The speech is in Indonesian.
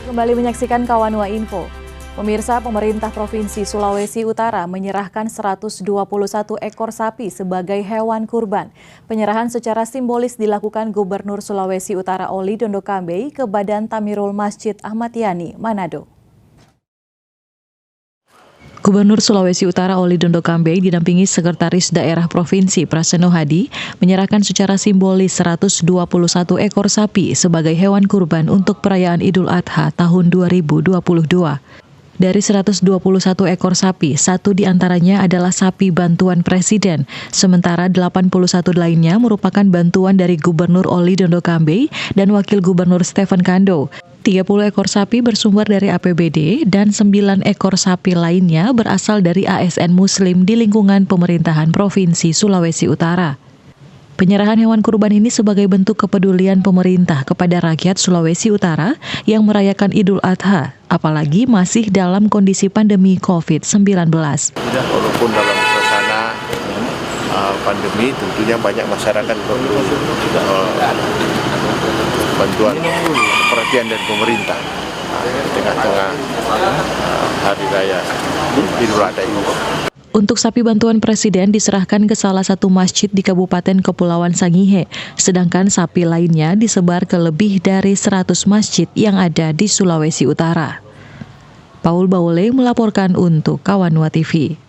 Kembali menyaksikan Kawanua Info. Pemirsa, pemerintah Provinsi Sulawesi Utara menyerahkan 121 ekor sapi sebagai hewan kurban. Penyerahan secara simbolis dilakukan Gubernur Sulawesi Utara Oli Dondo Kambe ke Badan Tamirul Masjid Ahmad Yani, Manado. Gubernur Sulawesi Utara Oli Dondo Kambe didampingi Sekretaris Daerah Provinsi Praseno Hadi menyerahkan secara simbolis 121 ekor sapi sebagai hewan kurban untuk perayaan Idul Adha tahun 2022. Dari 121 ekor sapi, 1 diantaranya adalah sapi bantuan Presiden, sementara 81 lainnya merupakan bantuan dari Gubernur Oli Dondo Kambe dan Wakil Gubernur Stephen Kando. 30 ekor sapi bersumber dari APBD dan 9 ekor sapi lainnya berasal dari ASN Muslim di lingkungan pemerintahan Provinsi Sulawesi Utara. Penyerahan hewan kurban ini sebagai bentuk kepedulian pemerintah kepada rakyat Sulawesi Utara yang merayakan Idul Adha, apalagi masih dalam kondisi pandemi COVID-19. Walaupun dalam suasana pandemi, tentunya banyak masyarakat perlu bantuan perhatian dari pemerintah di tengah-tengah hari raya Idul Adha ini. Untuk sapi bantuan Presiden diserahkan ke salah satu masjid di Kabupaten Kepulauan Sangihe, sedangkan sapi lainnya disebar ke lebih dari 100 masjid yang ada di Sulawesi Utara. Paul Baule melaporkan untuk Kawanua TV.